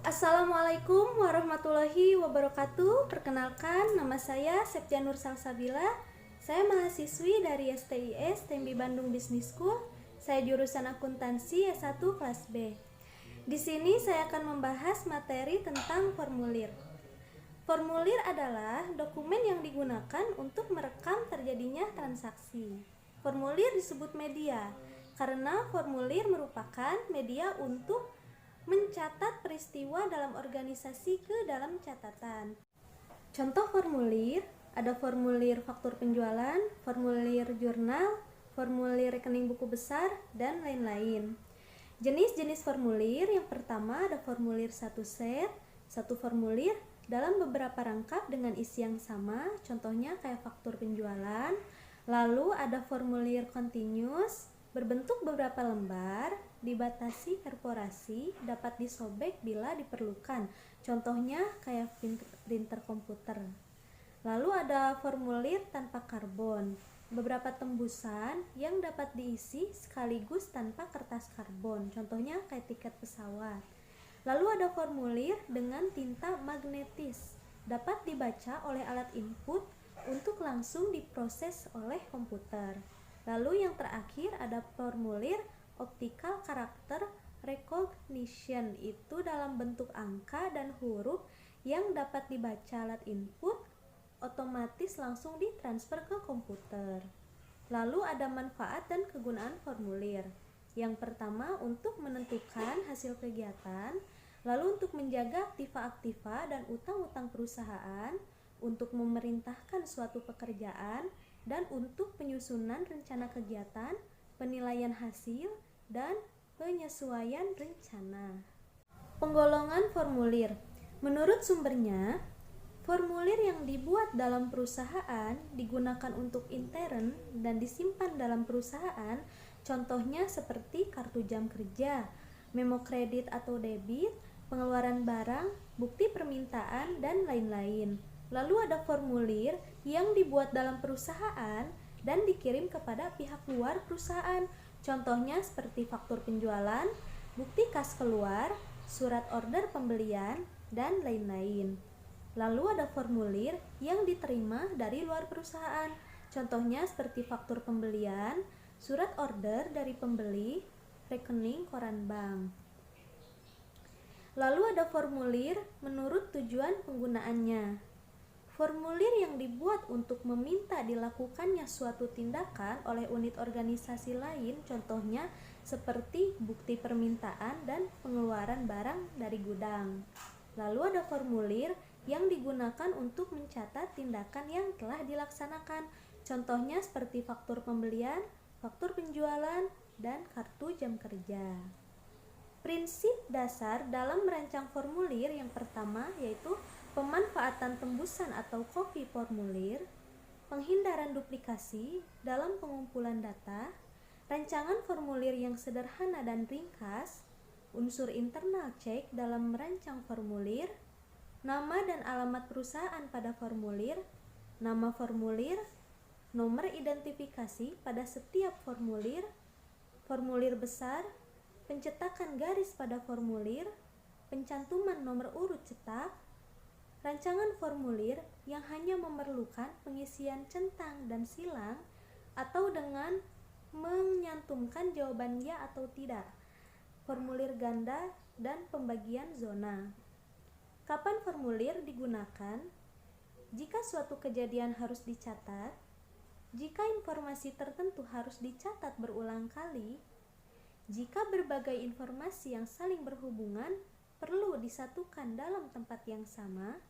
Assalamualaikum warahmatullahi wabarakatuh. Perkenalkan, nama saya Septia Nur Salsabila. Saya mahasiswi dari STIS TMB Bandung Business School. Saya jurusan akuntansi S1 kelas B. Di sini saya akan membahas materi tentang formulir. Formulir adalah dokumen yang digunakan untuk merekam terjadinya transaksi. Formulir disebut media karena formulir merupakan media untuk mencatat peristiwa dalam organisasi ke dalam catatan. Contoh formulir, ada formulir faktur penjualan, formulir jurnal, formulir rekening buku besar, dan lain-lain. Jenis-jenis formulir, yang pertama ada formulir satu set, satu formulir dalam beberapa rangkap dengan isi yang sama, contohnya kayak faktur penjualan. Lalu ada formulir continuous, berbentuk beberapa lembar, dibatasi perforasi, dapat disobek bila diperlukan, contohnya kayak printer komputer. Lalu ada formulir tanpa karbon, beberapa tembusan yang dapat diisi sekaligus tanpa kertas karbon, contohnya kayak tiket pesawat. Lalu ada formulir dengan tinta magnetis, dapat dibaca oleh alat input untuk langsung diproses oleh komputer. Lalu yang terakhir ada formulir optical character recognition, itu dalam bentuk angka dan huruf yang dapat dibaca alat input, otomatis langsung ditransfer ke komputer. Lalu ada manfaat dan kegunaan formulir. Yang pertama untuk menentukan hasil kegiatan, lalu untuk menjaga aktiva-aktiva dan utang-utang perusahaan, untuk memerintahkan suatu pekerjaan, dan untuk penyusunan rencana kegiatan, penilaian hasil, dan penyesuaian rencana. Penggolongan formulir. Menurut sumbernya, formulir yang dibuat dalam perusahaan digunakan untuk intern dan disimpan dalam perusahaan, contohnya seperti kartu jam kerja, memo kredit atau debit, pengeluaran barang, bukti permintaan, dan lain-lain. Lalu ada formulir yang dibuat dalam perusahaan dan dikirim kepada pihak luar perusahaan, contohnya seperti faktur penjualan, bukti kas keluar, surat order pembelian, dan lain-lain. Lalu ada formulir yang diterima dari luar perusahaan, contohnya seperti faktur pembelian, surat order dari pembeli, rekening koran bank. Lalu ada formulir menurut tujuan penggunaannya. Formulir yang dibuat untuk meminta dilakukannya suatu tindakan oleh unit organisasi lain, contohnya seperti bukti permintaan dan pengeluaran barang dari gudang. Lalu ada formulir yang digunakan untuk mencatat tindakan yang telah dilaksanakan, contohnya seperti faktur pembelian, faktur penjualan, dan kartu jam kerja. Prinsip dasar dalam merancang formulir yang pertama yaitu pemanfaatan tembusan atau copy formulir, penghindaran duplikasi dalam pengumpulan data, rancangan formulir yang sederhana dan ringkas, unsur internal check dalam merancang formulir, nama dan alamat perusahaan pada formulir, nama formulir, nomor identifikasi pada setiap formulir, formulir besar, pencetakan garis pada formulir, pencantuman nomor urut cetak, rancangan formulir yang hanya memerlukan pengisian centang dan silang atau dengan menyantumkan jawaban ya atau tidak, formulir ganda, dan pembagian zona. Kapan formulir digunakan? Jika suatu kejadian harus dicatat, jika informasi tertentu harus dicatat berulang kali, jika berbagai informasi yang saling berhubungan perlu disatukan dalam tempat yang sama,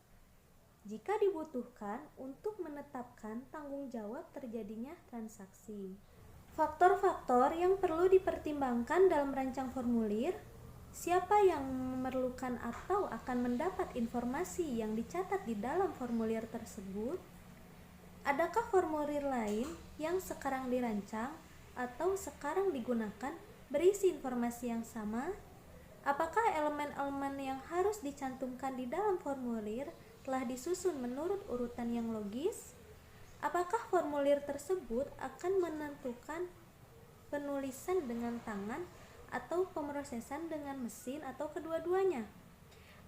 jika dibutuhkan untuk menetapkan tanggung jawab terjadinya transaksi. Faktor-faktor yang perlu dipertimbangkan dalam merancang formulir: siapa yang memerlukan atau akan mendapat informasi yang dicatat di dalam formulir tersebut, adakah formulir lain yang sekarang dirancang atau sekarang digunakan berisi informasi yang sama, apakah elemen-elemen yang harus dicantumkan di dalam formulir telah disusun menurut urutan yang logis, apakah formulir tersebut akan menentukan penulisan dengan tangan atau pemrosesan dengan mesin atau kedua-duanya,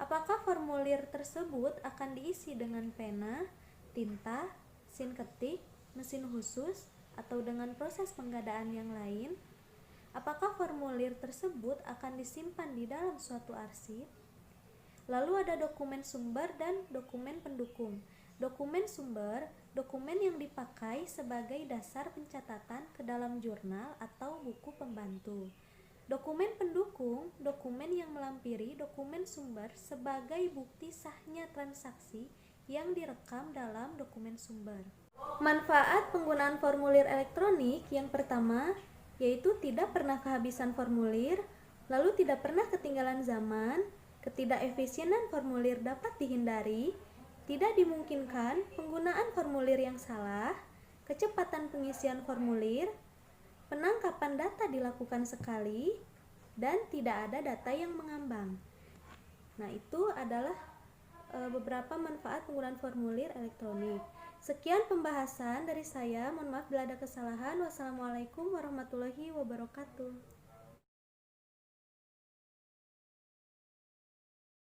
Apakah formulir tersebut akan diisi dengan pena, tinta, mesin ketik, mesin khusus, atau dengan proses penggadaan yang lain? Apakah formulir tersebut akan disimpan di dalam suatu arsip? Lalu ada dokumen sumber dan dokumen pendukung. Dokumen sumber, dokumen yang dipakai sebagai dasar pencatatan ke dalam jurnal atau buku pembantu. Dokumen pendukung, dokumen yang melampiri dokumen sumber sebagai bukti sahnya transaksi yang direkam dalam dokumen sumber. Manfaat penggunaan formulir elektronik yang pertama, yaitu tidak pernah kehabisan formulir, lalu tidak pernah ketinggalan zaman, ketidakefisienan formulir dapat dihindari, tidak dimungkinkan penggunaan formulir yang salah, kecepatan pengisian formulir, penangkapan data dilakukan sekali, dan tidak ada data yang mengambang. Nah, itu adalah beberapa manfaat penggunaan formulir elektronik. Sekian pembahasan dari saya. Mohon maaf bila ada kesalahan. Wassalamualaikum warahmatullahi wabarakatuh.